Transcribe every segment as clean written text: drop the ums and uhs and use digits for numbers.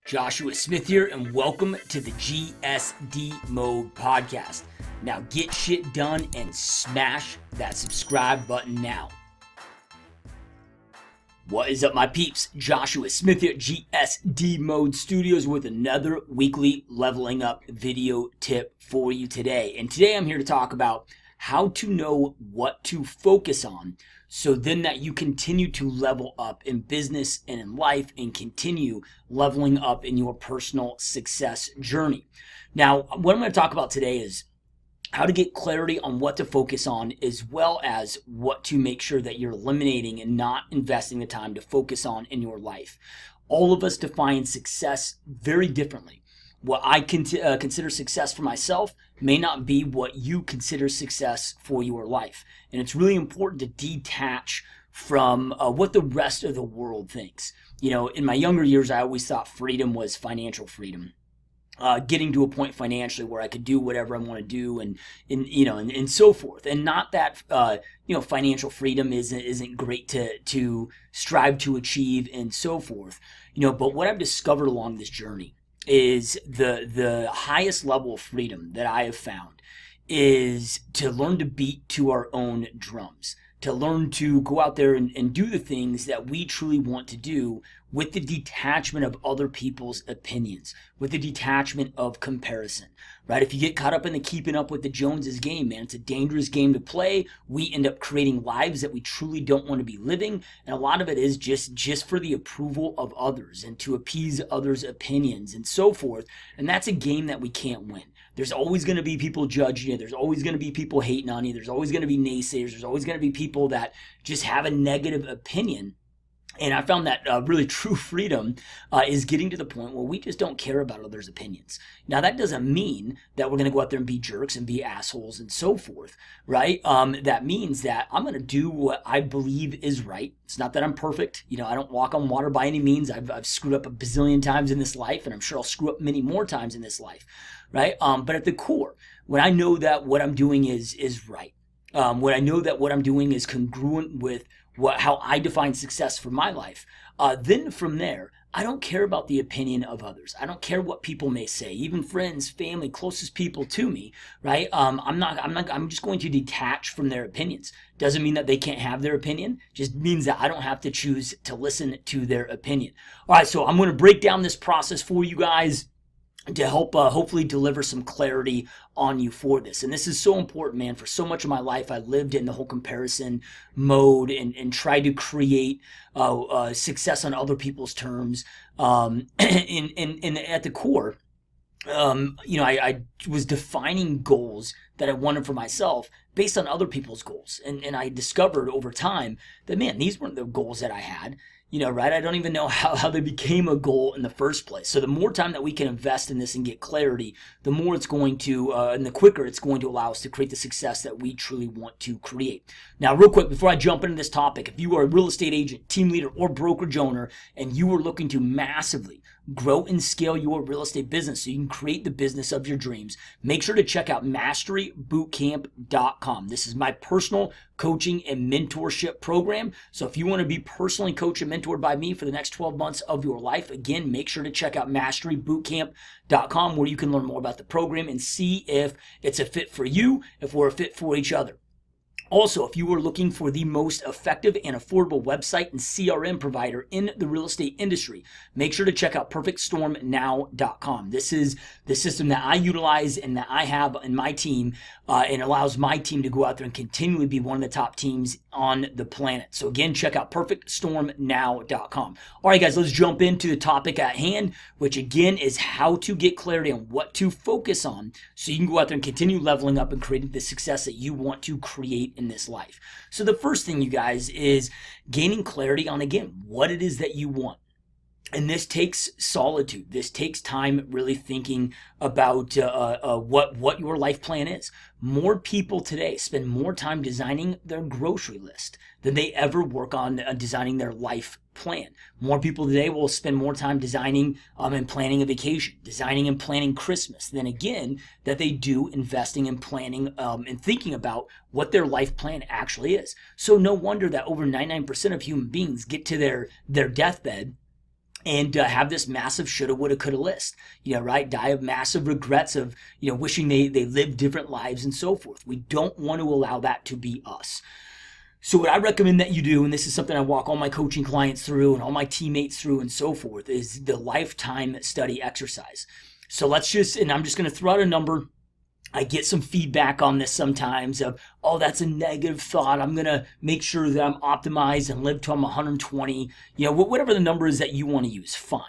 Joshua Smith here, and welcome to the GSD Mode Podcast. Now get shit done and smash that subscribe button now. What is up, my peeps? Joshua Smith here at GSD Mode Studios with another weekly leveling up video tip for you today. And today I'm here to talk about how to know what to focus on so then that you continue to level up in business and in life and continue leveling up in your personal success journey. Now, what I'm going to talk about today is how to get clarity on what to focus on, as well as what to make sure that you're eliminating and not investing the time to focus on in your life. All of us define success very differently. What I consider success for myself may not be what you consider success for your life. And it's really important to detach from what the rest of the world thinks. You know, in my younger years, I always thought freedom was financial freedom. Getting to a point financially where I could do whatever I want to do and so forth. And not that, financial freedom isn't great to strive to achieve and so forth. But what I've discovered along this journey is the highest level of freedom that I have found is to learn to beat to our own drums, to learn to go out there and do the things that we truly want to do with the detachment of other people's opinions, with the detachment of comparison, right? If you get caught up in the keeping up with the Joneses game, man, it's a dangerous game to play. We end up creating lives that we truly don't want to be living. And a lot of it is just for the approval of others and to appease others' opinions and so forth. And that's a game that we can't win. There's always going to be people judging you. There's always going to be people hating on you. There's always going to be naysayers. There's always going to be people that just have a negative opinion. And I found that really true freedom is getting to the point where we just don't care about others' opinions. Now, that doesn't mean that we're going to go out there and be jerks and be assholes and so forth, right? That means that I'm going to do what I believe is right. It's not that I'm perfect. I don't walk on water by any means. I've screwed up a bazillion times in this life, and I'm sure I'll screw up many more times in this life, right? But at the core, when I know that what I'm doing is right, when I know that what I'm doing is congruent with how I define success for my life, then from there, I don't care about the opinion of others. I don't care what people may say, even friends, family, closest people to me, right? I'm just going to detach from their opinions. Doesn't mean that they can't have their opinion, just means that I don't have to choose to listen to their opinion. All right, so I'm going to break down this process for you guys to help hopefully deliver some clarity on you for this. And this is so important, man. For so much of my life, I lived in the whole comparison mode and tried to create success on other people's terms. And at the core, I was defining goals that I wanted for myself based on other people's goals. And I discovered over time that, man, these weren't the goals that I had. Right? I don't even know how they became a goal in the first place. So the more time that we can invest in this and get clarity, the more it's going to, and the quicker it's going to allow us to create the success that we truly want to create. Now, real quick, before I jump into this topic, if you are a real estate agent, team leader, or brokerage owner, and you are looking to massively grow and scale your real estate business so you can create the business of your dreams, make sure to check out masterybootcamp.com. This is my personal coaching and mentorship program. So if you want to be personally coached and mentored by me for the next 12 months of your life, again, make sure to check out masterybootcamp.com, where you can learn more about the program and see if it's a fit for you, if we're a fit for each other. Also, if you are looking for the most effective and affordable website and CRM provider in the real estate industry, make sure to check out perfectstormnow.com. This is the system that I utilize and that I have in my team, and allows my team to go out there and continually be one of the top teams on the planet. So again, check out perfectstormnow.com. All right, guys, let's jump into the topic at hand, which again is how to get clarity on what to focus on so you can go out there and continue leveling up and creating the success that you want to create in this life. So the first thing, you guys, is gaining clarity on, again, what it is that you want. And this takes solitude. This takes time really thinking about what your life plan is. More people today spend more time designing their grocery list than they ever work on designing their life plan. More people today will spend more time designing and planning a vacation, designing and planning Christmas, than again that they do investing and planning and thinking about what their life plan actually is. So no wonder that over 99% of human beings get to their deathbed and have this massive shoulda, woulda, coulda list, right? Die of massive regrets of, wishing they lived different lives and so forth. We don't want to allow that to be us. So what I recommend that you do, and this is something I walk all my coaching clients through and all my teammates through and so forth, is the lifetime study exercise. So and I'm just going to throw out a number. I get some feedback on this sometimes of, oh, that's a negative thought. I'm going to make sure that I'm optimized and live till I'm 120. Whatever the number is that you want to use, fine.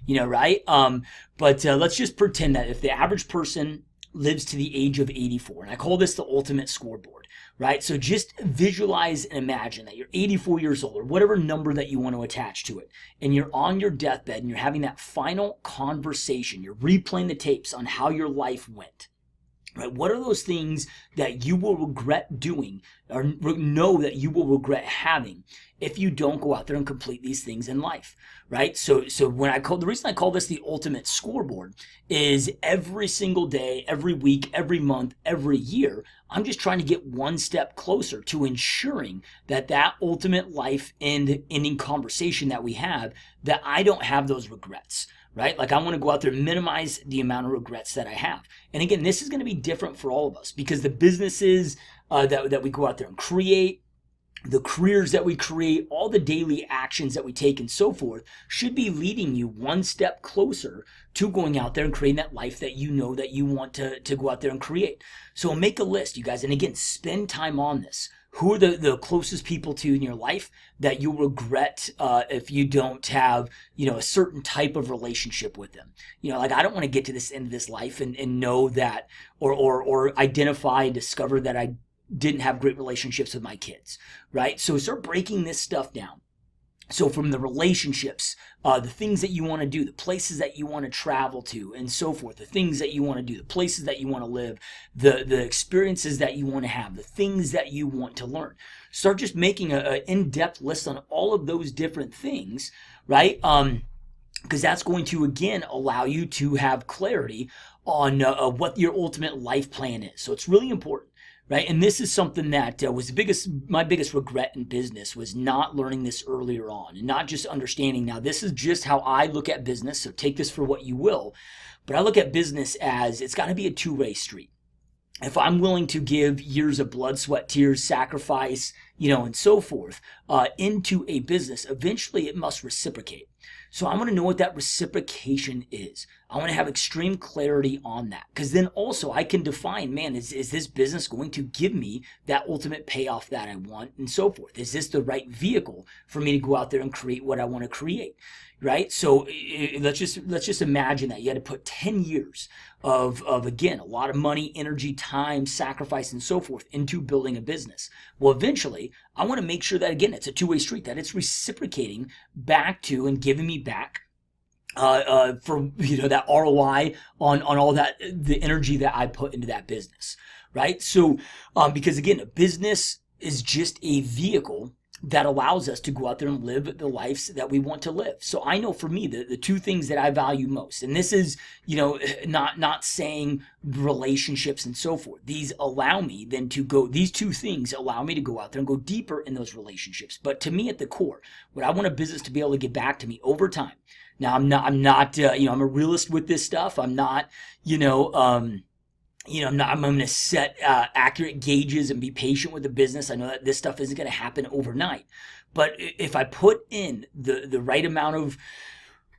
Right? But let's just pretend that if the average person lives to the age of 84, and I call this the ultimate scoreboard, right? So just visualize and imagine that you're 84 years old, or whatever number that you want to attach to it, and you're on your deathbed and you're having that final conversation. You're replaying the tapes on how your life went. Right? What are those things that you will regret doing, or know that you will regret having, if you don't go out there and complete these things in life, right? So the reason I call this the ultimate scoreboard is every single day, every week, every month, every year, I'm just trying to get one step closer to ensuring that ultimate life ending conversation that we have, that I don't have those regrets. Right? Like, I want to go out there and minimize the amount of regrets that I have. And again, this is going to be different for all of us, because the businesses that we go out there and create, the careers that we create, all the daily actions that we take and so forth should be leading you one step closer to going out there and creating that life that you know that you want to go out there and create. So make a list, you guys. And again, spend time on this. Who are the closest people to in your life that you'll regret if you don't have, a certain type of relationship with them? Like, I don't want to get to this end of this life and know that, or identify and discover that I didn't have great relationships with my kids, right? So start breaking this stuff down. So from the relationships, the things that you want to do, the places that you want to travel to and so forth, the things that you want to do, the places that you want to live, the experiences that you want to have, the things that you want to learn. Start just making an in-depth list on all of those different things, right? Because that's going to, again, allow you to have clarity on what your ultimate life plan is. So it's really important. Right, and this is something that was my biggest regret in business, was not learning this earlier on, and not just understanding. Now, this is just how I look at business, so take this for what you will. But I look at business as it's got to be a two-way street. If I'm willing to give years of blood, sweat, tears, sacrifice, and so forth into a business, eventually it must reciprocate. So I want to know what that reciprocation is. I want to have extreme clarity on that, because then also I can define, man, is this business going to give me that ultimate payoff that I want and so forth? Is this the right vehicle for me to go out there and create what I want to create? Right? So let's just imagine that you had to put 10 years of again, a lot of money, energy, time, sacrifice, and so forth into building a business. Well, eventually, I want to make sure that, again, it's a two-way street, that it's reciprocating back to and giving me back for that ROI on all that, the energy that I put into that business, right? So because again, a business is just a vehicle that allows us to go out there and live the lives that we want to live. So I know for me, the two things that I value most, and this is, not saying relationships and so forth. These two things allow me to go out there and go deeper in those relationships. But to me, at the core, what I want a business to be able to get back to me over time. Now, I'm not, I'm a realist with this stuff. I'm not, I'm going to set accurate gauges and be patient with the business. I know that this stuff isn't going to happen overnight. But if I put in the right amount of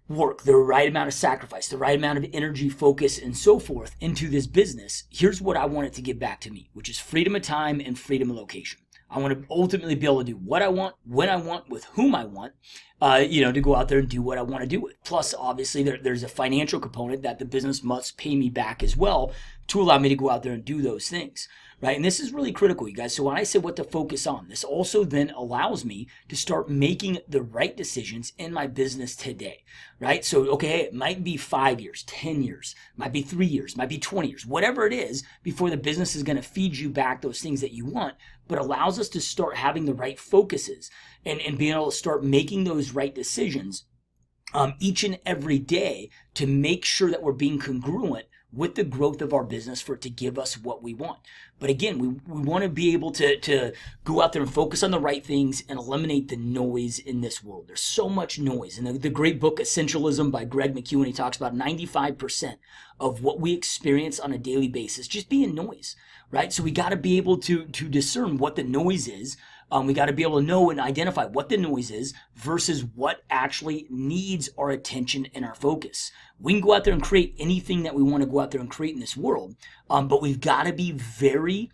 work, the right amount of sacrifice, the right amount of energy, focus, and so forth into this business, here's what I want it to give back to me, which is freedom of time and freedom of location. I want to ultimately be able to do what I want, when I want, with whom I want, to go out there and do what I want to do with. Plus, obviously, there's a financial component that the business must pay me back as well to allow me to go out there and do those things, right? And this is really critical, you guys. So when I say what to focus on, this also then allows me to start making the right decisions in my business today, right? So, okay, it might be 5 years, 10 years, might be 3 years, might be 20 years, whatever it is, before the business is going to feed you back those things that you want, but allows us to start having the right focuses and being able to start making those right decisions each and every day to make sure that we're being congruent with the growth of our business for it to give us what we want. But again, we want to be able to go out there and focus on the right things and eliminate the noise in this world. There's so much noise. And the great book Essentialism by Greg McKeown, he talks about 95% of what we experience on a daily basis just being noise, right? So we got to be able to discern what the noise is. We got to be able to know and identify what the noise is versus what actually needs our attention and our focus. We can go out there and create anything that we want to go out there and create in this world, but we've got to be very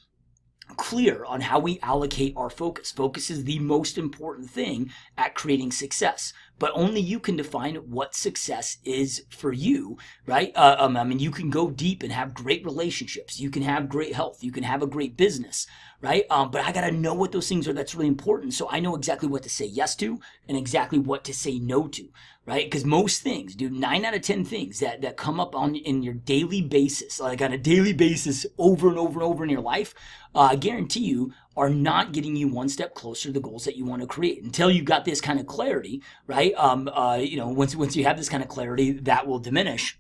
clear on how we allocate our focus. Focus is the most important thing at creating success, but only you can define what success is for you, right? I mean, you can go deep and have great relationships. You can have great health. You can have a great business, right? But I got to know what those things are. That's really important. So I know exactly what to say yes to and exactly what to say no to, right? Because most things, dude, 9 out of 10 things that come up in your daily basis, like on a daily basis over and over and over in your life, I guarantee you are not getting you one step closer to the goals that you want to create. Until you got this kind of clarity, right? Once you have this kind of clarity, that will diminish.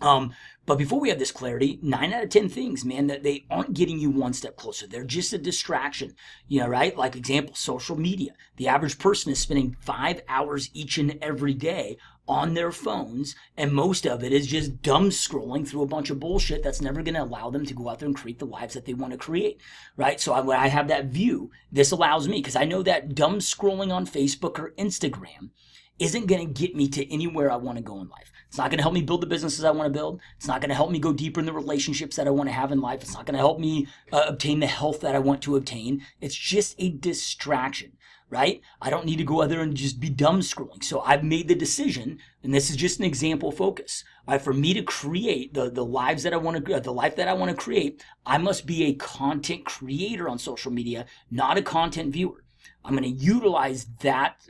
But before we have this clarity, 9 out of 10 things, man, that they aren't getting you one step closer. They're just a distraction, right? Like example, social media. The average person is spending 5 hours each and every day on their phones, and most of it is just dumb scrolling through a bunch of bullshit that's never going to allow them to go out there and create the lives that they want to create, right? So when I have that view, this allows me, because I know that dumb scrolling on Facebook or Instagram isn't going to get me to anywhere I want to go in life. It's not going to help me build the businesses I want to build. It's not going to help me go deeper in the relationships that I want to have in life. It's not going to help me obtain the health that I want to obtain. It's just a distraction, right? I don't need to go out there and just be dumb scrolling. So I've made the decision, and this is just an example focus. For me to create the lives that I want to, the life that I want to create, I must be a content creator on social media, not a content viewer. I'm going to utilize that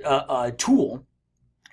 tool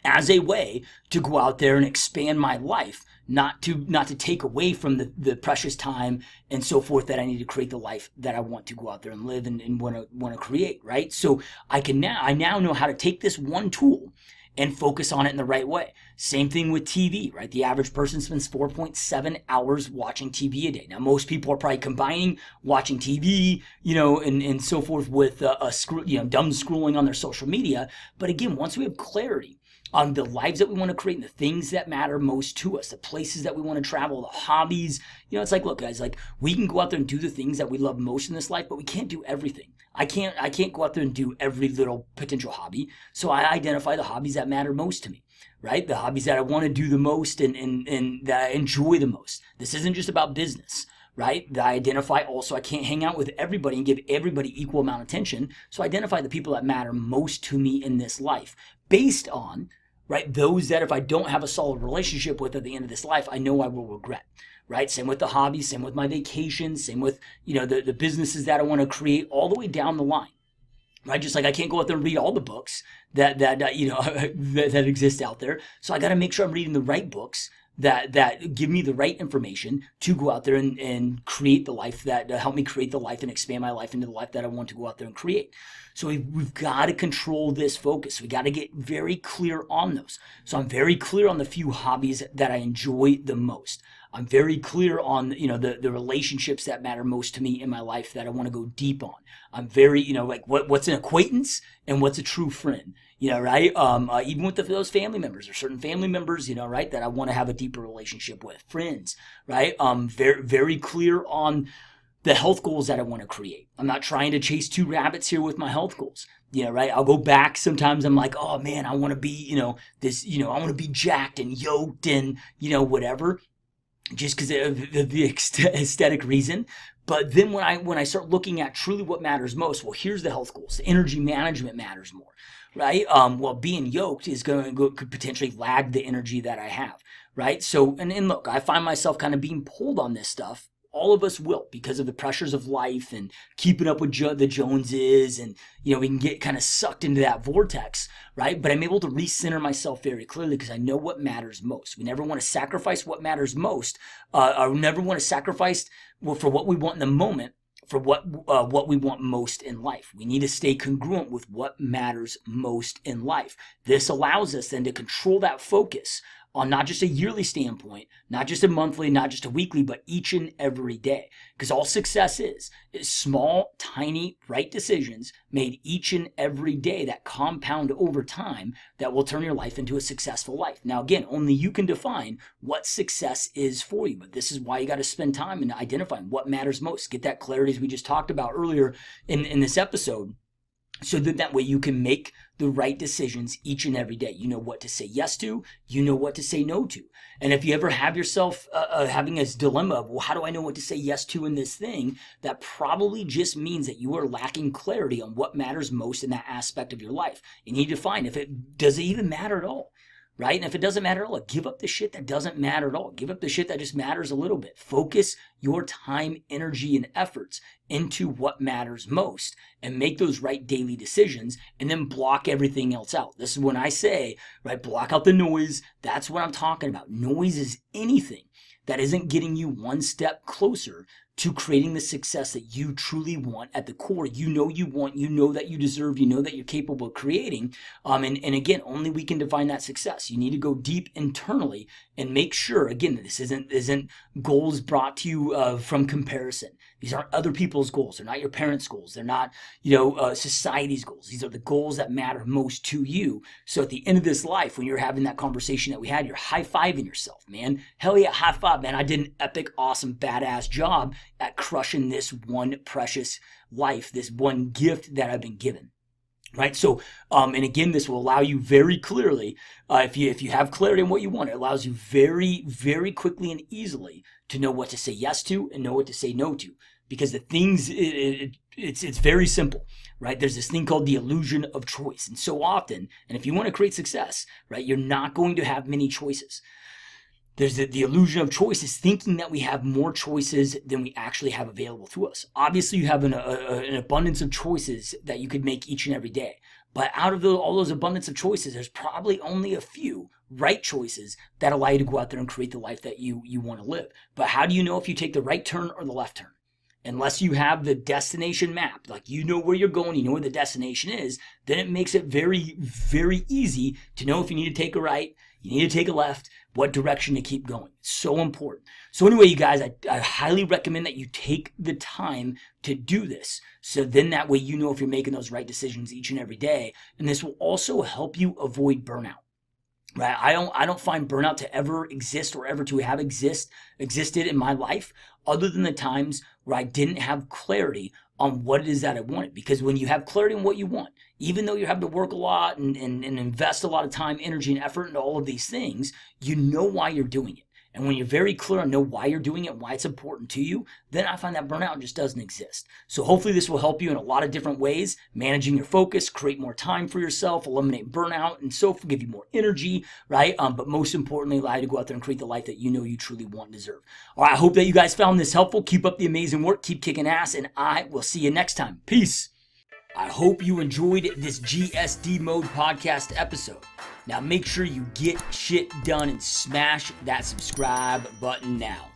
as a way to go out there and expand my life, not to take away from the precious time and so forth that I need to create the life that I want to go out there and live and want to create, right? So I now know how to take this one tool and focus on it in the right way. Same thing with TV, right? The average person spends 4.7 hours watching TV a day. Now, most people are probably combining watching TV, and so forth with dumb scrolling on their social media. But again, once we have clarity on the lives that we want to create and the things that matter most to us, the places that we want to travel, the hobbies. It's like, look, guys, like we can go out there and do the things that we love most in this life, but we can't do everything. I can't go out there and do every little potential hobby. So I identify the hobbies that matter most to me, right? The hobbies that I want to do the most and that I enjoy the most. This isn't just about business, right? That I identify also, I can't hang out with everybody and give everybody equal amount of attention. So identify the people that matter most to me in this life based on, right, those that if I don't have a solid relationship with at the end of this life, I know I will regret, right? Same with the hobbies, same with my vacations, same with, the businesses that I want to create all the way down the line, right? Just like I can't go out there and read all the books that exist out there. So I got to make sure I'm reading the right books that give me the right information to go out there and create the life that help me create the life and expand my life into the life that I want to go out there and create. So we've got to control this focus. We got to get very clear on those. So I'm very clear on the few hobbies that I enjoy the most. I'm very clear on, the relationships that matter most to me in my life that I want to go deep on. I'm very, like what's an acquaintance and what's a true friend, right? Even with those family members or certain family members, right, that I want to have a deeper relationship with. Friends, right? Very, very clear on the health goals that I want to create. I'm not trying to chase two rabbits here with my health goals. Right? I'll go back. Sometimes I'm like, oh man, I want to be, I want to be jacked and yoked and, whatever, just because of the aesthetic reason. But then when I start looking at truly what matters most, well, here's the health goals. The energy management matters more, right? Well, being yoked could potentially lag the energy that I have, right? So, and look, I find myself kind of being pulled on this stuff. All of us will, because of the pressures of life and keeping up with the Joneses, and we can get kind of sucked into that vortex, right? But I'm able to recenter myself very clearly because I know what matters most. We never want to sacrifice what matters most. Or never want to sacrifice for what we want in the moment for what we want most in life. We need to stay congruent with what matters most in life. This allows us then to control that focus on not just a yearly standpoint, not just a monthly, not just a weekly, but each and every day. Because all success is small, tiny, right decisions made each and every day that compound over time that will turn your life into a successful life. Now, again, only you can define what success is for you, but this is why you got to spend time in identifying what matters most. Get that clarity as we just talked about earlier in this episode, so that way you can make the right decisions each and every day. You know what to say yes to, you know what to say no to. And if you ever have yourself having this dilemma of, well, how do I know what to say yes to in this thing? That probably just means that you are lacking clarity on what matters most in that aspect of your life. You need to find does it even matter at all? Right? And if it doesn't matter at all, give up the shit that doesn't matter at all. Give up the shit that just matters a little bit. Focus your time, energy, and efforts into what matters most and make those right daily decisions, and then block everything else out. This is when I say, right, block out the noise. That's what I'm talking about. Noise is anything that isn't getting you one step closer to creating the success that you truly want at the core. You want, you know that you deserve, you know that you're capable of creating. And again, only we can define that success. You need to go deep internally and make sure, again, this isn't goals brought to you from comparison. These aren't other people's goals. They're not your parents' goals. They're not, society's goals. These are the goals that matter most to you. So at the end of this life, when you're having that conversation that we had, you're high-fiving yourself, man. Hell yeah, high five, man. I did an epic, awesome, badass job at crushing this one precious life, this one gift that I've been given. Right. So, and again, this will allow you very clearly, if you have clarity on what you want, it allows you very, very quickly and easily to know what to say yes to and know what to say no to. Because the things, it's very simple, right? There's this thing called the illusion of choice. And so often, and if you want to create success, right, you're not going to have many choices. There's the illusion of choice is thinking that we have more choices than we actually have available to us. Obviously, you have an abundance of choices that you could make each and every day. But out of all those abundance of choices, there's probably only a few right choices that allow you to go out there and create the life that you want to live. But how do you know if you take the right turn or the left turn? Unless you have the destination map, like you know where you're going, you know where the destination is, then it makes it very, very easy to know if you need to take a right, you need to take a left, what direction to keep going. It's so important. So anyway, you guys, I highly recommend that you take the time to do this. So then that way you know if you're making those right decisions each and every day. And this will also help you avoid burnout. Right? I don't find burnout to ever exist or ever to have existed in my life other than the times where I didn't have clarity on what it is that I wanted. Because when you have clarity on what you want, even though you have to work a lot and invest a lot of time, energy, and effort into all of these things, you know why you're doing it. And when you're very clear and know why you're doing it, why it's important to you, then I find that burnout just doesn't exist. So hopefully this will help you in a lot of different ways, managing your focus, create more time for yourself, eliminate burnout, and so forth, give you more energy, right? But most importantly, allow you to go out there and create the life that you know you truly want and deserve. All right, I hope that you guys found this helpful. Keep up the amazing work, keep kicking ass, and I will see you next time. Peace. I hope you enjoyed this GSD Mode podcast episode. Now make sure you get shit done and smash that subscribe button now.